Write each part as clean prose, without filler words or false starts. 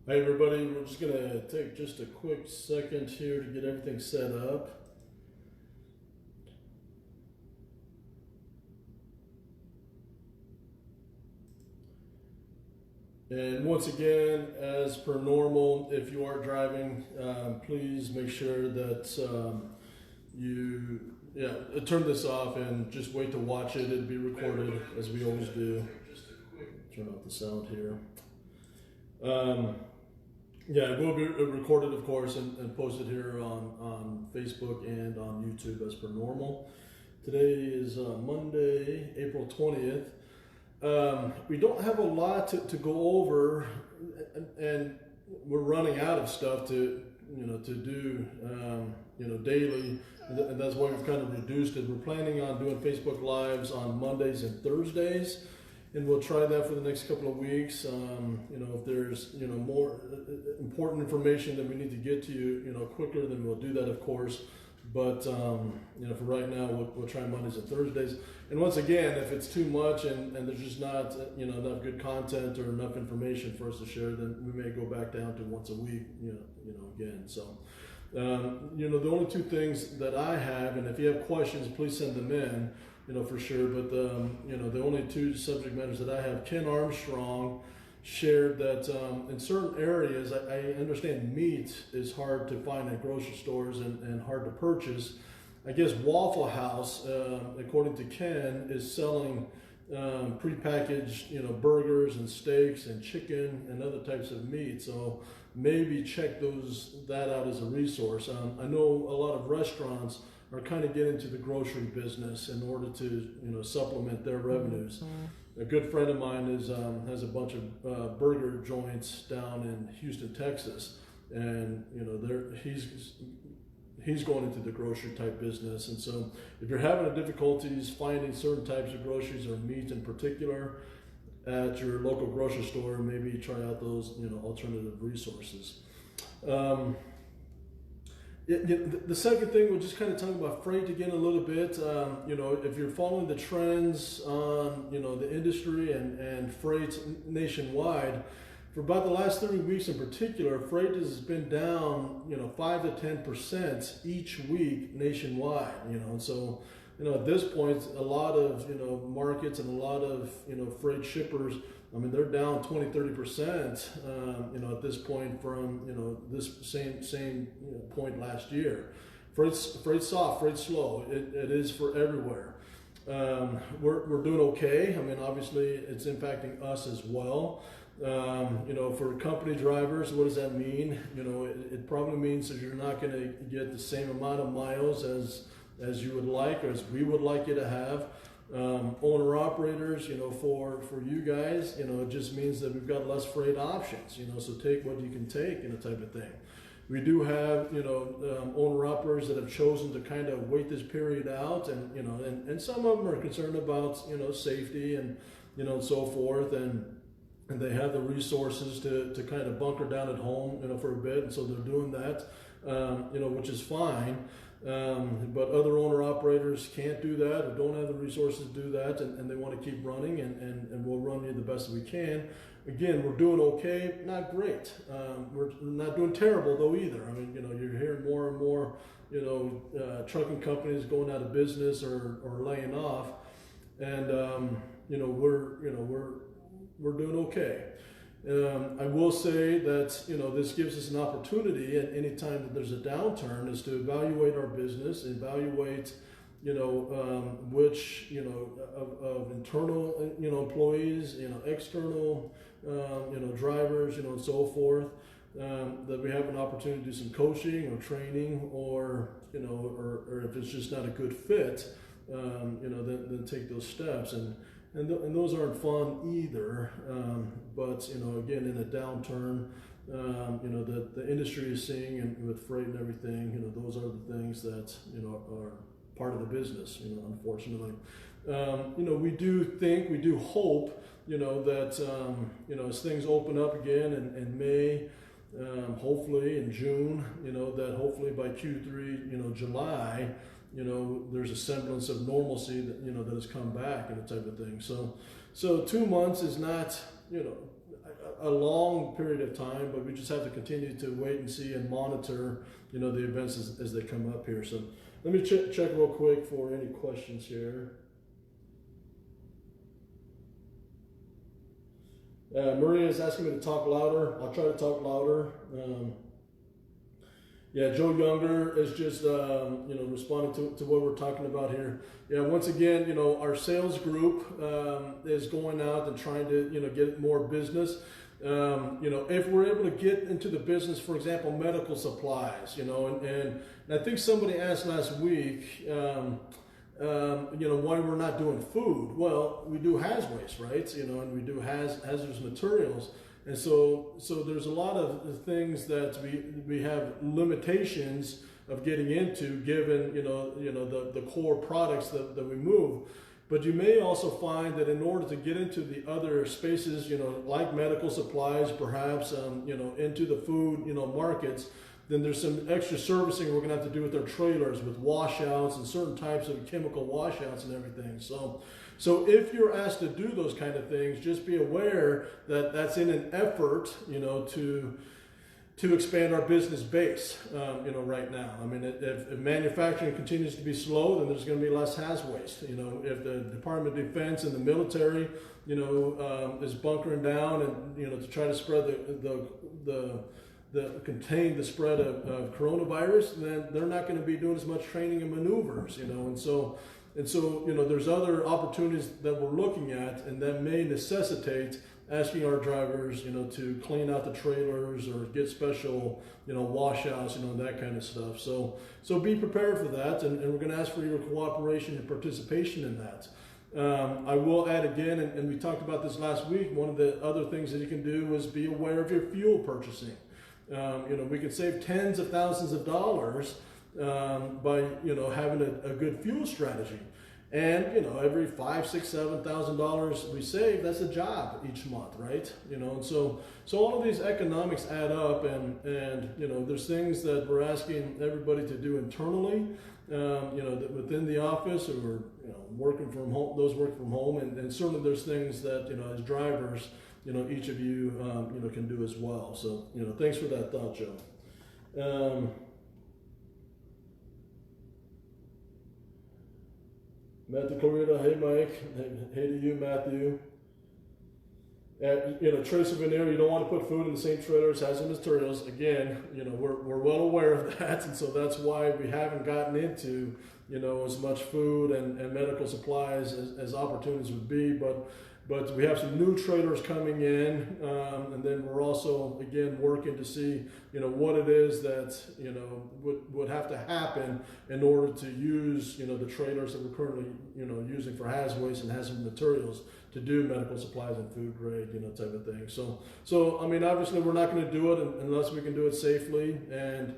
Hey everybody, we're just going to take just a quick second here to get everything set up. And once again, as per normal, if you are driving, please make sure that you turn this off and just wait to watch it. It'll be recorded as we always do. Turn off the sound here. Yeah, it will be recorded, of course, and posted here on Facebook and on YouTube as per normal. Today is Monday, April 20th. We don't have a lot to go over, and we're running out of stuff to do daily, and that's why we've kind of reduced it. We're planning on doing Facebook Lives on Mondays and Thursdays. And we'll try that for the next couple of weeks. If there's more important information that we need to get to you, quicker, then we'll do that, of course. But for right now, we'll try Mondays and Thursdays. And once again, if it's too much and there's just not enough good content or enough information for us to share, then we may go back down to once a week. Again. So the only two things that I have, and if you have questions, please send them in. For sure, but the only two subject matters that I have, Ken Armstrong shared that in certain areas, I understand meat is hard to find at grocery stores and hard to purchase. I guess Waffle House, according to Ken, is selling prepackaged, burgers and steaks and chicken and other types of meat. So maybe check that out as a resource. I know a lot of restaurants are kind of getting into the grocery business in order to supplement their revenues. A good friend of mine has a bunch of burger joints down in Houston, Texas, and he's going into the grocery type business. And so if you're having difficulties finding certain types of groceries or meat in particular at your local grocery store, maybe try out those alternative resources. The second thing, we're just kind of talking about freight again a little bit. If you're following the trends on, the industry and freight nationwide, for about the last 30 weeks in particular, freight has been down, 5 to 10% each week nationwide, and so, at this point, a lot of, markets and a lot of, freight shippers, they're down 20-30%, at this point from, this same point last year. Freight's soft, freight's slow. It is for everywhere. We're doing okay. Obviously, it's impacting us as well. For company drivers, what does that mean? It probably means that you're not going to get the same amount of miles as you would like, or as we would like you to have. Owner operators, for you guys, it just means that we've got less freight options, so take what you can take, type of thing. We do have, owner operators that have chosen to kind of wait this period out, and some of them are concerned about, safety and, and so forth, and they have the resources to kind of bunker down at home, for a bit, and so they're doing that, which is fine. But other owner operators can't do that or don't have the resources to do that, and they want to keep running, and we'll run you the best we can. Again, we're doing okay, not great. We're not doing terrible though either. You're hearing more and more, trucking companies going out of business or laying off, and we're doing okay. I will say that this gives us an opportunity at any time that there's a downturn is to evaluate our business, evaluate which of internal employees, external drivers, and so forth, that we have an opportunity to do some coaching or training, or or if it's just not a good fit, then take those steps. And those aren't fun either, but again, in a downturn, that the industry is seeing, and with freight and everything, those are the things that are part of the business. Unfortunately, we do hope, that as things open up again in May, hopefully in June, that hopefully by Q3, July, there's a semblance of normalcy that has come back, and type of thing. So 2 months is not, a long period of time, but we just have to continue to wait and see and monitor, the events as they come up here. So let me check real quick for any questions here. Maria is asking me to talk louder. I'll try to talk louder. Yeah, Joe Younger is just, responding to what we're talking about here. Yeah, once again, our sales group is going out and trying to, get more business. If we're able to get into the business, for example, medical supplies, and I think somebody asked last week, why we're not doing food. Well, we do haz waste, right? And we do hazardous materials. And so there's a lot of things that we have limitations of getting into, given the core products that we move. But you may also find that in order to get into the other spaces, like medical supplies, perhaps, into the food, markets, then there's some extra servicing we're going to have to do with our trailers, with washouts and certain types of chemical washouts and everything. So if you're asked to do those kind of things, just be aware that that's in an effort, to expand our business base, right now. I mean, if manufacturing continues to be slow, then there's going to be less haz waste. If the Department of Defense and the military, is bunkering down and, to try to spread contain the spread of coronavirus, then they're not going to be doing as much training and maneuvers, and so there's other opportunities that we're looking at, and that may necessitate asking our drivers, to clean out the trailers or get special, washouts, that kind of stuff. So be prepared for that, and we're going to ask for your cooperation and participation in that. I will add again, and we talked about this last week, one of the other things that you can do is be aware of your fuel purchasing. We can save tens of thousands of dollars by having a good fuel strategy, and every $5,000, $6,000, $7,000 we save, that's a job each month, right? And so all of these economics add up, and there's things that we're asking everybody to do internally, that within the office, or working from home, those work from home, and certainly there's things that as drivers, each of you can do as well. So thanks for that thought, Joe. Matthew Corrida, hey Mike, hey to you, Matthew. Trace of veneer, you don't want to put food in the same trailer as hazardous materials. Again, we're well aware of that, and so that's why we haven't gotten into as much food and medical supplies as opportunities would be. But we have some new trailers coming in, and then we're also, again, working to see, what it is that, would have to happen in order to use, the trailers that we're currently, using for haz waste and hazardous materials to do medical supplies and food grade, type of thing. So I mean, obviously we're not going to do it unless we can do it safely and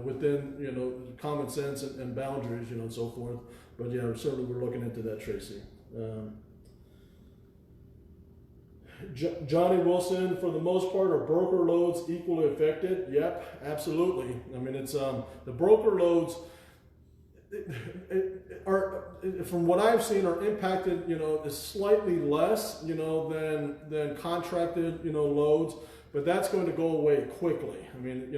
within, common sense and boundaries, and so forth. But yeah, certainly we're looking into that, Tracy. Johnny Wilson, for the most part, are broker loads equally affected? Yep, absolutely. I mean, it's the broker loads are, from what I've seen, are impacted, slightly less, than contracted, loads. But that's going to go away quickly. I mean,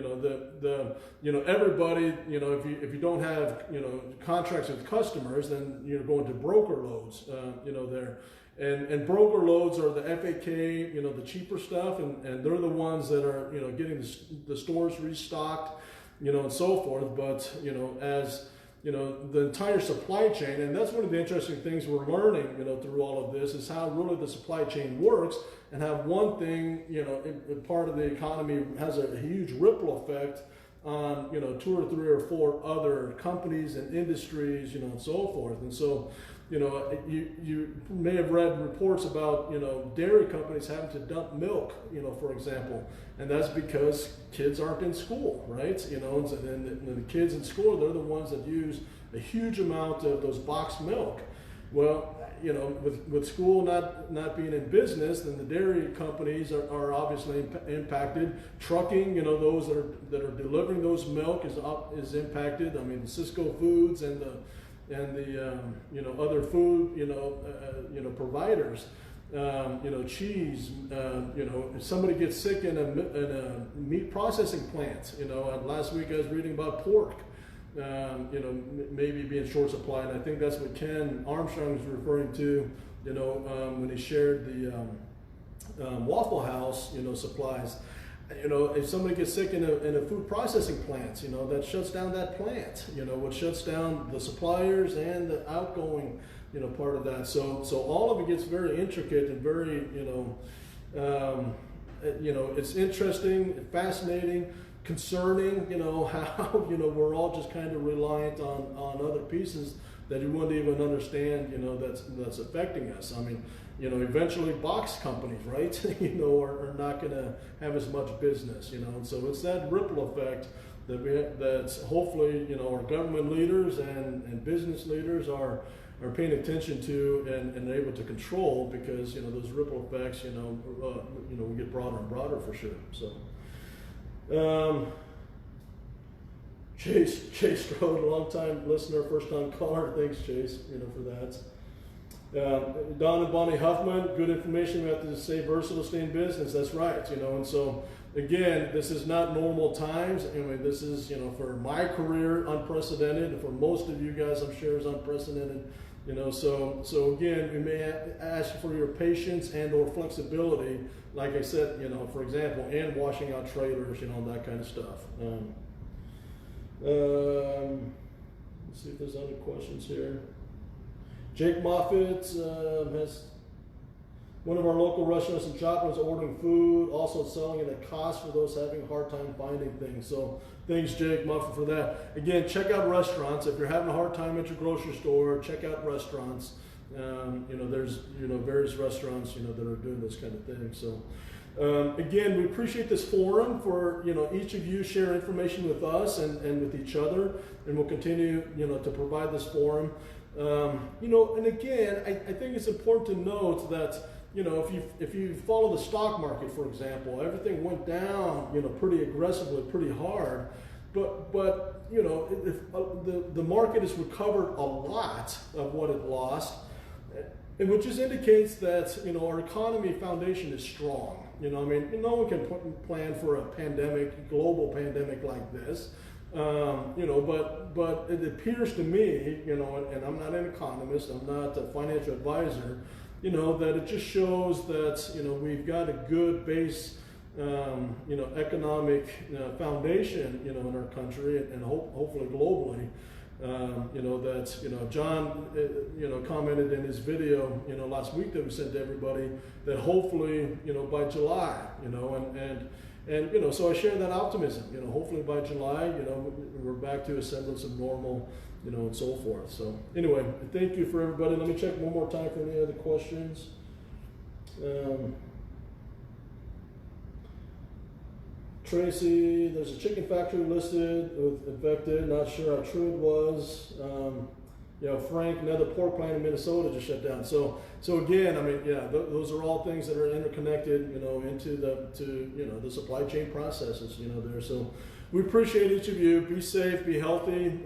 everybody, if you don't have, contracts with customers, then you're going to broker loads, there. And broker loads are the FAK, the cheaper stuff, and they're the ones that are, getting the stores restocked, and so forth. But, as, the entire supply chain, and that's one of the interesting things we're learning, through all of this, is how really the supply chain works, and how one thing, in part of the economy has a huge ripple effect on, 2 or 3 or 4 other companies and industries, and so forth. And so, you may have read reports about, dairy companies having to dump milk, for example, and that's because kids aren't in school, right? And the kids in school, they're the ones that use a huge amount of those boxed milk. Well, with school not being in business, then the dairy companies are obviously impacted. Trucking, those that are delivering those milk is impacted. I mean, the Cisco Foods and the other food providers, cheese. If somebody gets sick in a meat processing plant, last week I was reading about pork, maybe being short supply, and I think that's what Ken Armstrong was referring to, when he shared the Waffle House, supplies. If somebody gets sick in a food processing plant, that shuts down that plant, what shuts down the suppliers and the outgoing, part of that. So all of it gets very intricate and very, it's interesting, fascinating, concerning, how, we're all just kind of reliant on other pieces that you wouldn't even understand, that's affecting us. I mean, eventually box companies, right, are not going to have as much business, and so it's that ripple effect that's hopefully, our government leaders and business leaders are paying attention to and able to control, because, those ripple effects, will get broader and broader for sure. So, Chase Strode, long time listener, first time caller. Thanks, Chase, for that. Don and Bonnie Huffman, good information. We have to stay versatile, stay in business. That's right, and so again, this is not normal times. Anyway, this is, for my career, unprecedented, and for most of you guys, I'm sure, is unprecedented. So again, we may ask for your patience and/or flexibility, like I said, for example, and washing out trailers, that kind of stuff. Let's see if there's other questions here. Jake Moffitt has one of our local restaurants and shoppers ordering food, also selling it at cost for those having a hard time finding things. So thanks, Jake Moffitt, for that. Again, check out restaurants. If you're having a hard time at your grocery store, check out restaurants. There's various restaurants that are doing this kind of thing. So again, we appreciate this forum for each of you share information with us and with each other, and we'll continue to provide this forum. And again, I think it's important to note that if you follow the stock market, for example, everything went down pretty aggressively, pretty hard, but if the market has recovered a lot of what it lost, and which just indicates that our economy foundation is strong. No one can plan for a pandemic, global pandemic like this. But it appears to me, and I'm not an economist, I'm not a financial advisor, that it just shows that, we've got a good base, economic foundation, in our country and hopefully globally. That, John, commented in his video, last week that we sent to everybody, that hopefully, by July, and so I share that optimism, hopefully by July, we're back to a semblance of normal, and so forth. So anyway, thank you for everybody. Let me check one more time for any other questions. Tracy, there's a chicken factory listed with infected, not sure how true it was. Frank, another pork plant in Minnesota just shut down. So again, those are all things that are interconnected, into the supply chain processes, there. So we appreciate each of you. Be safe, be healthy.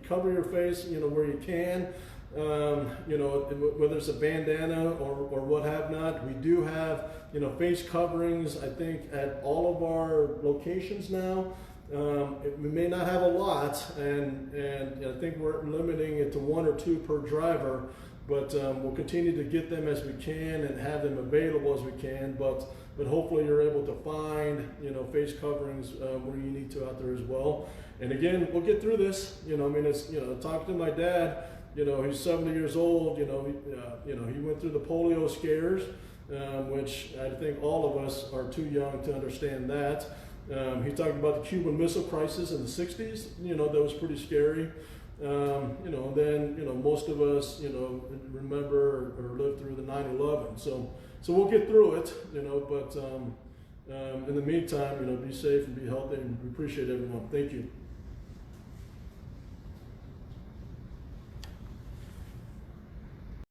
Cover your face, where you can. Whether it's a bandana or what have not. We do have, face coverings, I think, at all of our locations now. We may not have a lot, and I think we're limiting it to 1 or 2 per driver, but we'll continue to get them as we can and have them available as we can, but hopefully you're able to find, face coverings where you need to out there as well. And again, we'll get through this. It's, talking to my dad, he's 70 years old, he went through the polio scares, which I think all of us are too young to understand that. He talked about the Cuban Missile Crisis in the 60s, that was pretty scary. And then, most of us, remember or lived through the 9/11. So we'll get through it, but in the meantime, be safe and be healthy, and we appreciate everyone. Thank you.